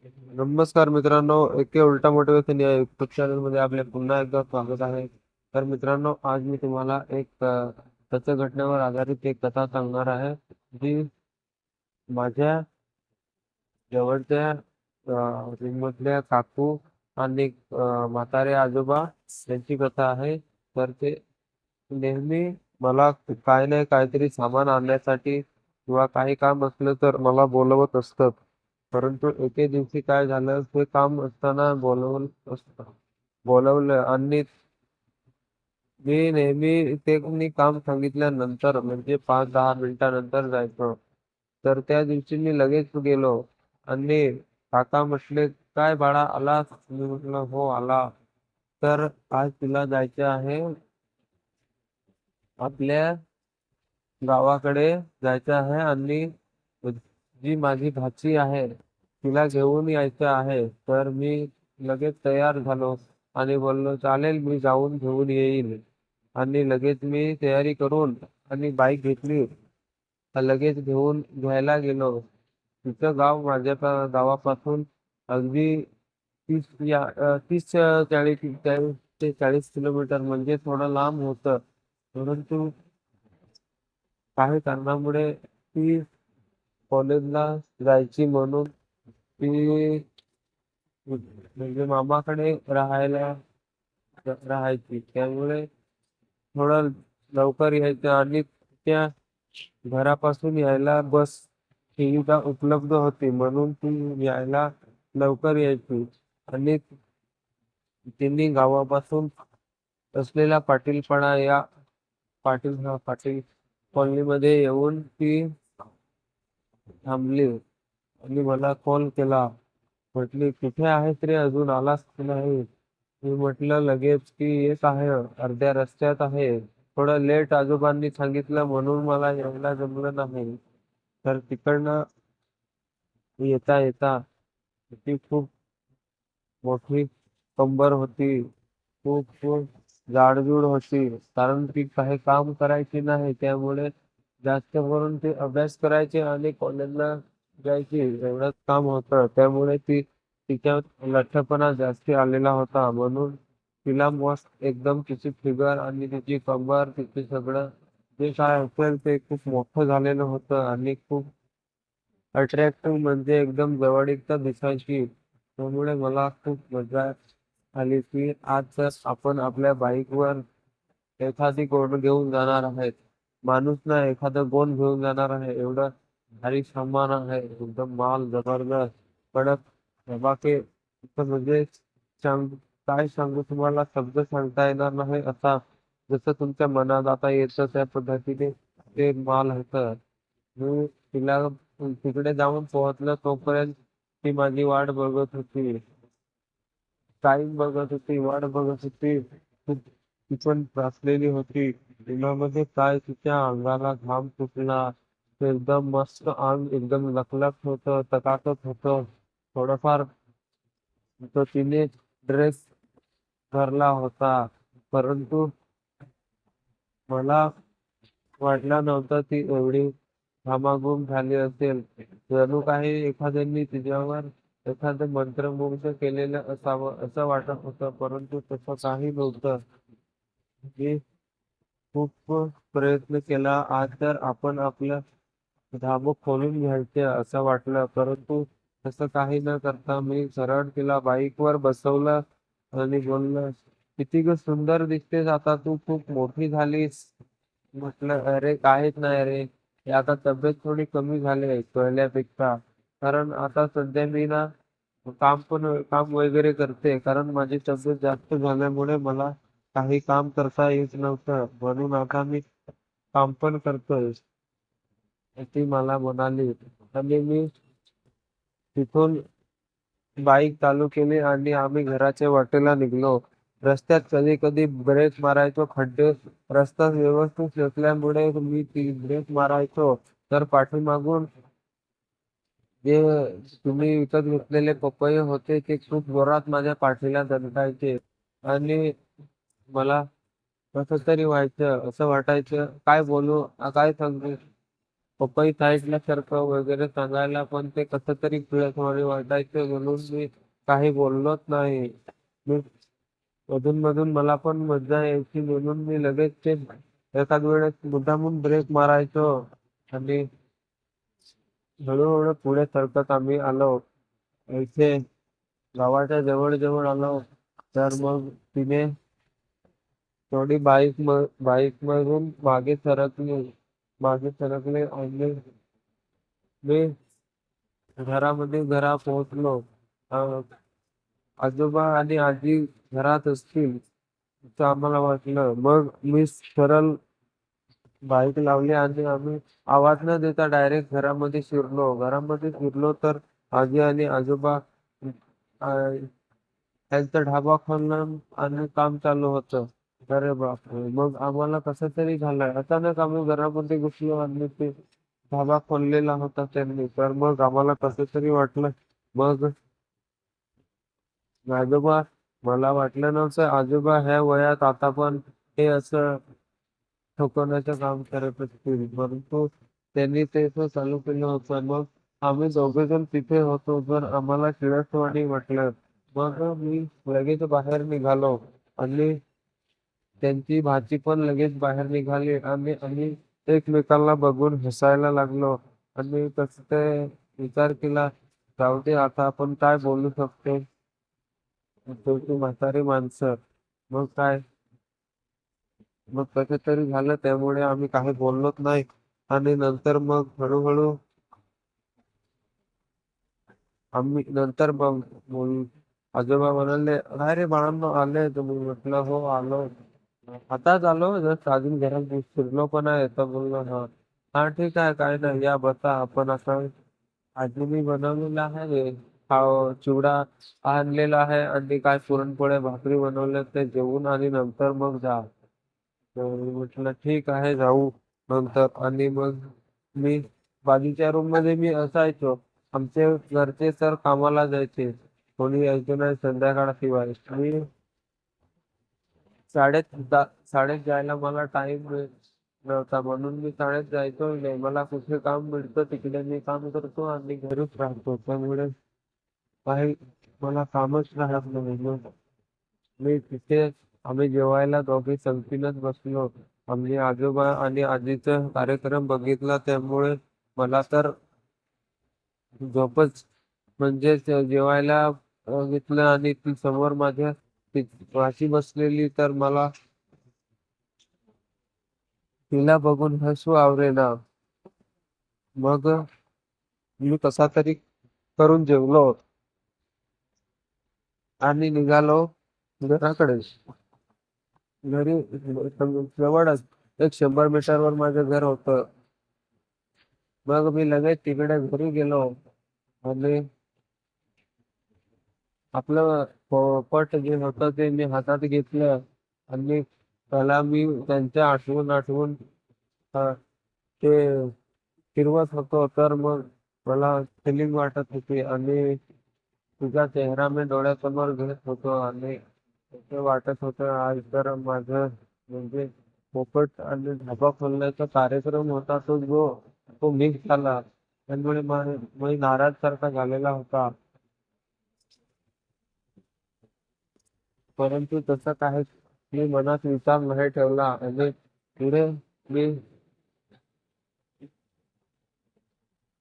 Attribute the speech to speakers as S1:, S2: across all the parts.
S1: नमस्कार मित्रांनो, एके उलटा मोटिवेशन या युट्यूब चॅनल मध्ये आपले पुन्हा एकदा स्वागत आहे. तर मित्रांनो, आज मी तुम्हाला एक सत्य घटनेवर आधारित एक कथा सांगणार आहे, जी माझ्या जवळच्या मधल्या काकू आणि म्हातारे आजोबा यांची कथा आहे. तर ते नेहमी मला काही नाही काहीतरी सामान आणण्यासाठी किंवा काही काम असलं तर मला बोलवत असतात. परंतु एके दिवशी काय झालं, ते काम असताना बोलवलं आणि मी नेहमी ते मी काम सांगितल्यानंतर म्हणजे 5-10 मिनिटानंतर जायचो. तर त्या दिवशी मी लगेच गेलो आणि काका म्हटले, "काय बाळा आलास?" मी म्हटलं, "हो आला." तर आज तुला जायचे आहे आपल्या गावाकडे जायचं आहे आणि जी माझी भाची आहे तिला घेऊन यायचं आहे. तर मी लगेच तयार झालो आणि बोललो, चालेल मी जाऊन घेऊन येईल. आणि लगेच मी तयारी करून आणि बाईक घेतली. लगेच घेऊन घ्यायला गेलो. तिचं गाव माझ्या गावापासून अगदी 30 ते 40 म्हणजे थोडं लांब होतं. परंतु काही कारणामुळे ती कॉलेजला जायची म्हणून ती म्हणजे मामाकडे राहायची. त्यामुळे थोडं लवकर यायचं आणि त्या घरापासून यायला बस सुविधा उपलब्ध होती म्हणून ती यायला लवकर यायची. आणि त्यांनी गावापासून असलेल्या पाटीलपाडा या पाटील कॉलनीमध्ये येऊन ती थांबली आणि मला कॉल केला. म्हटली, "कुठे आहेस रे? अजून आलास की नाही?" मी म्हटलं लगेच की येत आहे, अर्ध्या रस्त्यात आहे. थोडं लेट आजोबांनी सांगितलं म्हणून मला यायला जमलं नाही. तर तिकडनं येता येता ती खूप मोठी कंबर होती. खूप खूप जाडजूड होती. कारण ती काही काम करायची नाही. त्यामुळे जास्त करून ती अभ्यास करायची आणि कॉलेजला जायची एवढंच काम होतं. त्यामुळे ती तिच्यात लठ्ठपणा जास्ती आलेला होता. म्हणून तिला मस्त एकदम तिची फिगर आणि तिची कंबर तिचे सगळं जे काय असेल ते खूप मोठं झालेलं होतं आणि खूप अट्रॅक्टिव्ह म्हणजे एकदम जवळीकता दिसायची. त्यामुळे मला खूप मजा आली की आज जर आपण आपल्या बाईकवर एखादी गोष्ट घेऊन जाणार आहेत. माणूस ना एखादं गोण घेऊन जाणार आहे. एवढं भारी सामान आहे. एकदम माल जबरदस्त, कडक, धमाके. इतकं म्हणजे सांग काय सांगू तुम्हाला, शब्द सांगता येणार नाही असा. जसं तुमच्या मनात आता येतं त्या पद्धतीने ते माल होतं. मी तिला तिकडे जाऊन पोहोचलं तोपर्यंत ती माझी वाट बघत होती. टाईम बघत होती, वाट बघत होती. खूप ती पण त्रासलेली होती. उन्हामध्ये काय तिच्या अंगाला घाम सुटला. ते एकदम मस्त अंग एकदम लखलख होतं, चकाकत होतं. थोडंफार तो तिने ड्रेस भरला होता. परंतु मला वाटलं नव्हतं ती एवढी घामाघूम झाली असेल. जणू काही एखाद्याने तिच्यावर एखादं मंत्रमुग्ध केलेलं असावं असं वाटत होतं. परंतु तसं काही नव्हतं. मी खूप प्रयत्न केला. आज तर आपण आपलं धाबं खोलून घ्यायचे असं वाटलं. परंतु तसं काही न करता मी सरळ तिला बाईकवर बसवलं आणि बोललं, "किती ग सुंदर दिसतेस आता तू. खूप मोठी झालीस." म्हटलं, "अरे काहीच नाही रे. हे आता तब्येत थोडी कमी झाली आहे पहिल्यापेक्षा. कारण आता सध्या मी ना काम वगैरे करते. कारण माझी तब्येत जास्त झाल्यामुळे मला काही काम करता येत नव्हतं. म्हणून आता मी काम पण करतोय." ती मला म्हणाली. आणि मी तिथून बाईक चालू केली आणि आम्ही घराच्या वाटेला निघालो. रस्त्यात कधी-कधी ब्रेक मारायचो. खड्डे रस्ता व्यवस्थित नसल्यामुळे मी ती ब्रेक मारायचो. तर पाठीमागून जे तुम्ही विकत घेतलेले पपई होते ते खूप जोरात माझ्या पाठीला दणकायचे आणि मला कसं तरी व्हायचं. असं वाटायचं काय बोलू, काय सांगू. पपई सारखं वगैरे सांगायला पण ते कसं तरी किळसवाणी वाटायचं म्हणून मी काही बोललोच नाही. मी अधूनमधून मला पण मज्जा यायची म्हणून मी लगेच ते एखाद वेळेस मुद्दामून ब्रेक मारायचो आणि हळूहळू पुढे सरकत आम्ही आलो. इथे गावाच्या जवळ जवळ आलो तर मग तिने थोडी बाईक मधून मागे सरकले आणि मी घरा पोहोचलो. अं, आजोबा आणि आजी घरात असतील असं आम्हाला वाटलं. मग मी सरळ बाईक लावली आणि आम्ही आवाज न देता डायरेक्ट घरामध्ये शिरलो. घरामध्ये शिरलो तर आजी आणि आजोबा त्यांचा ढाबा खोलणं आणि काम चालू होतं. अरे बापरे! मग आम्हाला कसं तरी झालं. अचानक आम्ही घरामध्ये घुसलो आणि ते ढाबा खोललेला होता त्यांनी. तर मग आम्हाला कसं तरी वाटलं. मग आजोबा मला वाटलं नव्हतं आजोबा ह्या वयात आता पण हे असं ठोकवण्याचं काम करत असतील. परंतु त्यांनी ते तर चालू केलं होतं. मग आम्ही दोघेजण तिथे होतो तर आम्हाला किळसवाणी वाटलं. मग मी लगेच बाहेर निघालो आणि त्यांची भाची पण लगेच बाहेर निघाली आणि आम्ही एकमेकांना बघून हसायला लागलो आणि कसं ते विचार केला, जाऊ दे आता आपण काय बोलू शकतो. शेवटी म्हातारी माणसं. मग काय, मग कसं तरी झालं त्यामुळे आम्ही काही बोललोच नाही आणि नंतर मग हळूहळू आम्ही नंतर मग बोल आजोबा म्हणाले, "काय रे बाळांनो आले तुम्ही?" म्हटलं, "हो आलो. आताच आलो जस्ट अजून घरात शिरलो पण आहे." तर बोललो, "हां." "हां ठीक आहे काही नाही या बसा आपण आता आजीने बनवलेलं आहे चिवडा आणलेला आहे आणि काय पुरणपोळ्या भाकरी बनवल्या ते जेवून आणि नंतर मग जा." तर म्हटलं ठीक आहे जाऊ नंतर आणि मग मी बाजूच्या रूम मध्ये मी असायचो. आमचे घरचे तर कामाला जायचे. कोणी यायचं नाही संध्याकाळशिवाय. मी शाळेत जायला मला टाइम नव्हता म्हणून मी शाळेत जायचो नाही. मला कुठे काम मिळतं तिकडे मी काम करतो आणि घरीच राहतो. त्यामुळे काही मला कामच राहत नाही. मग मी तिथे आम्ही जेवायला दोघे संगतीनच बसलो. आम्ही आजोबा आणि आजीचा कार्यक्रम बघितला त्यामुळे मला तर झोपच म्हणजे जेवायला घेतलं आणि ती समोर माझ्या भाची बसलेली तर मला तिला बघून हसू आवरेना. मग मी कसा तरी करून जेवलो आणि निघालो घराकडे. घरी जवळच 100 मीटरवर माझं घर होतं. मग मी लगेच तिकडे घरी गेलो आणि आपलं पोपट जे होतं ते मी हातात घेतलं आणि त्याला मी त्यांच्या आठवून ते फिरवत होतो. तर मग मला फिलिंग वाटत होती आणि तुझा चेहरा मी डोळ्यासमोर घेत होतो आणि असं वाटत होतं आज तर माझं म्हणजे पोपट आणि ढाबा खोलण्याचा कार्यक्रम होता तो मिस झाला. त्यामुळे मी नाराज सारखा झालेला होता. परंतु तसं काही मी मनात विचार नाही ठेवला आणि पुढे मी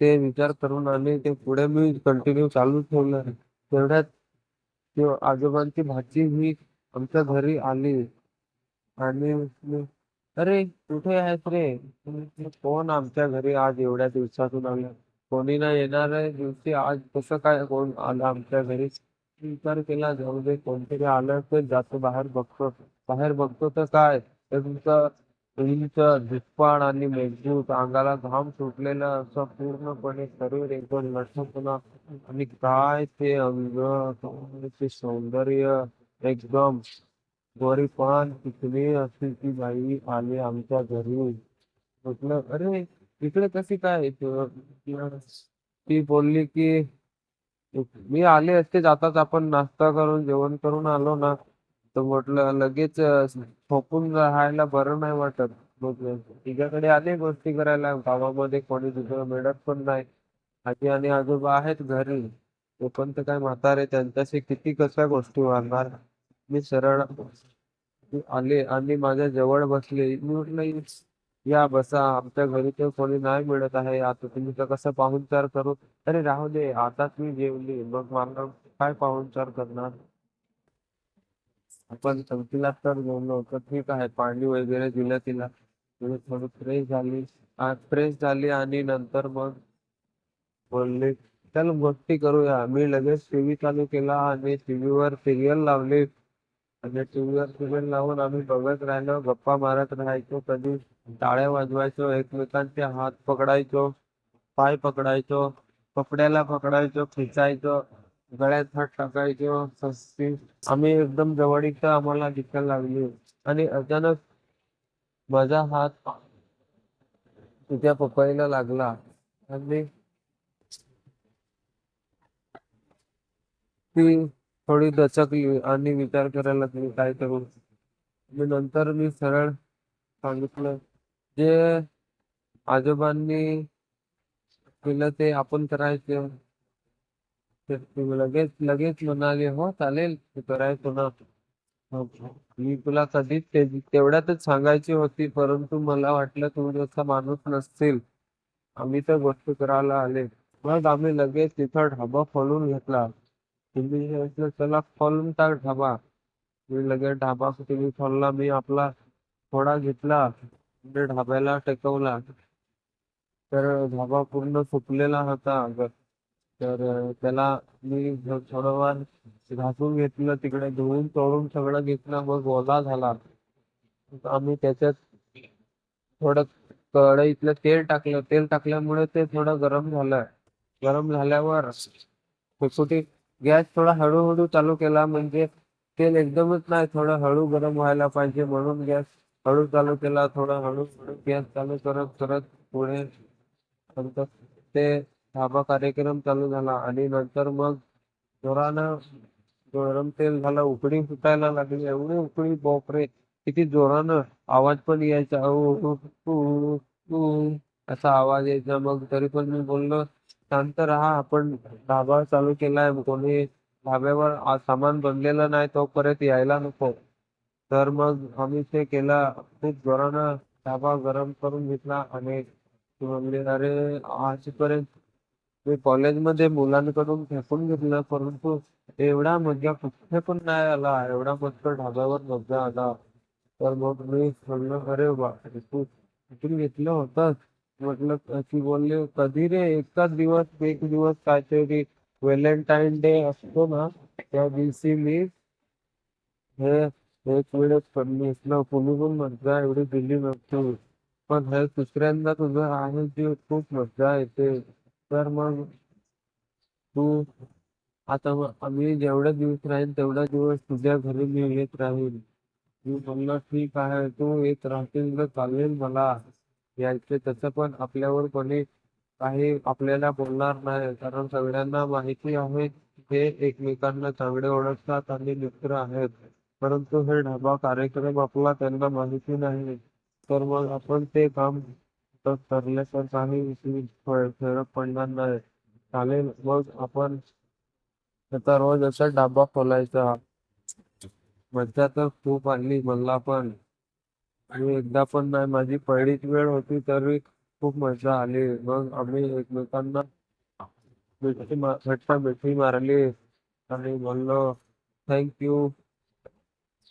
S1: ते विचार करून आणि ते पुढे मी कंटिन्यू चालू ठेवलं. तेवढ्यात आजोबांची भाची ही आमच्या घरी आली आणि "अरे कुठे आहेस रे?" मी म्हटलं, "कोण आमच्या घरी आज एवढ्या दिवसातून आलं? कोणी नाही येणार आहे दिवशी आज कसं काय कोण आलं आमच्या घरी?" विचार केला जाऊ दे कोणतरी आलं तर जातो बाहेर बघतो. बाहेर बघतो तर काय तर तुमचं उंच, धिप्पाड आणि मजबूत अंगाला घाम सुटलेलं असं पूर्णपणे शरीर एकदम लठ्ठपणा आणि काय ते अंग, काय ते सौंदर्य एकदम गोरीपान चिकनी अशी ती बाई आली आमच्या घरी. म्हटलं, "अरे इकडे कशी काय?" ती बोलली की मी आले असते आताच आपण नाश्ता करून जेवण करून आलो ना तर म्हटलं लगेच झोपून राहायला बरं नाही वाटत. मग तिच्याकडे आले गोष्टी करायला. गावामध्ये कोणी दुसरं मिळत पण नाही. आजी आणि आजोबा आहेत घरी. ते पण तर काय म्हातारे, त्यांच्याशी किती कशा गोष्टी वाढणार. मी सरळ आले आणि माझ्या जवळ बसले. मी म्हटलं, या बसा, आमच्या घरी तर कोणी नाही मिळत आहे. आता तुम्ही तर कसं पाहुणचार करू. अरे राहू दे, आताच मी जेवली, मग मला काय पाहुणचार करणार. आपण चौकीला तर बोललो तर ठीक आहे, पाणी वगैरे दिलं तिला. तिला थोडी फ्रेश झाली आणि नंतर मग बोलले, चल गोष्टी करूया. मी लगेच टीव्ही चालू केला आणि टीव्हीवर सिरियल लावली. आणि टीव्हीवर सिरियल लावून आम्ही बघत राहिलो, गप्पा मारत राहायचो. कधी टाळ्या वाजवायचो, एकमेकांचे हात पकडायचो, पाय पकडायचो, कपड्याला पकडायचो, खिचायचो, गळ्यात हात टाकायचो. आम्ही एकदम जवळीक आम्हाला दिसायला लागली. आणि अचानक माझा हात तिच्या पपईला लागला आणि ती थोडी दचकली आणि विचार करायला लागली काय करू. मी सरळ सांगितलं, जे आजोबांनी केलं ते आपण करायचं. तर ती लगेच लगेच म्हणाली, हो चालेल, ते करायचो ना. मग मी तुला कधीच तेवढ्यातच सांगायची होती, परंतु मला वाटलं तू जसा माणूस नसशील. आम्ही तर गोष्ट करायला आले. मग आम्ही लगेच तिथं ढाबा खोलून घेतला. तुम्ही म्हटलं, चला खोलून टाक ढाबा. मी लगेच ढाबा तुम्ही खोलला. मी आपला थोडा घेतला आणि ढाब्याला टेकवला. तर ढाबा पूर्ण सुकलेला होता. तर त्याला मी थोडं वार घासून घेतलं, तिकडे धुवून चोळून सगळं घेतलं, मग ओला झाला. मग आम्ही त्याच्यात थोडं कढईतलं तेल टाकलं. तेल टाकल्यामुळे ते थोडं गरम झालं. गरम झाल्यावर शेकोटी गॅस थोडा हळूहळू चालू केला, म्हणजे तेल एकदमच नाही, थोडं हळू गरम व्हायला पाहिजे म्हणून गॅस हळू चालू केला. थोडा हळूहळू गॅस चालू करत करत पुढे नंतर ते धाबा कार्यक्रम चालू झाला. आणि नंतर मग जोरानं गरम तेल झालं, उकळी फुटायला लागली. एवढी उकळी, बापरे, किती जोरानं आवाज पण यायचा. ऊ, ऊ, ऊ, असा आवाज यायचा. मग तरी पण मी बोललो, शांत राहा, आपण ढाबा चालू केलाय, कोणी ढाब्यावर आज सामान बनलेलं नाही तोपर्यंत यायला नको. तर मग आम्ही ते केलं. खूप जोरानं ढाबा गरम करून घेतला आणि ते म्हणले, अरे आजपर्यंत मी कॉलेजमध्ये मुलांकडून फेकून घेतलं, परंतु एवढा मजा कुठे पण नाही आला, एवढा मस्त ढाब्यावर मजा आला. तर मग मी म्हणलं, अरे बापरे, तू फेकून घेतलं होतं. म्हटलं, ती बोलली, कधी रे, एक दिवस काहीतरी व्हॅलेंटाईन डे असतो ना, त्या दिवशी मी हे एक वेळेस नेसलं. कोणी पण मजा एवढी दिली नव्हती, पण हे दुसऱ्यांदा तुझं आहे ते खूप मजा येते. तर मग तू आता आम्ही जेवढे दिवस राहील तेवढा दिवस तुझ्या घरी मी येत राहील. मी म्हणलं, ठीक आहे, तू येत राहशील तर चालेल मला यायचे. तसं पण आपल्यावर कोणी काही आपल्याला बोलणार नाही, कारण सगळ्यांना माहिती आहे हे एकमेकांना चांगले ओळखतात आणि मित्र आहेत. परंतु हे ढाबा कार्यक्रम आपला त्यांना माहिती नाही. तर मग आपण ते काम तर ठरले तर काही फरक पडणार नाही. चालेल, मग आपण आता रोज असा ढाबा खोलायचा. मज्जा तर खूप आली मला पण. आणि एकदा पण नाही, माझी पहिलीच वेळ होती तरी खूप मजा आली. मग आम्ही एकमेकांना घट्ट मिठी मारली आणि बोललो, थँक्यू.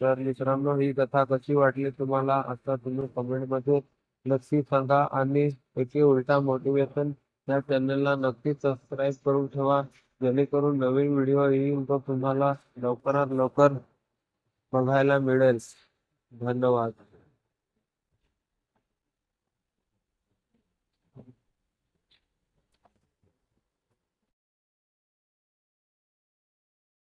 S1: तर मित्रांनो, ही कथा कशी वाटली तुम्हाला आता तुम्ही कमेंटमध्ये नक्की सांगा. आणि याची उलटा मोटिवेशन या चॅनलला नक्की सबस्क्राईब करून ठेवा, जेणेकरून नवीन व्हिडिओ येईल तो तुम्हाला लवकरात लवकर बघायला मिळेल. धन्यवाद.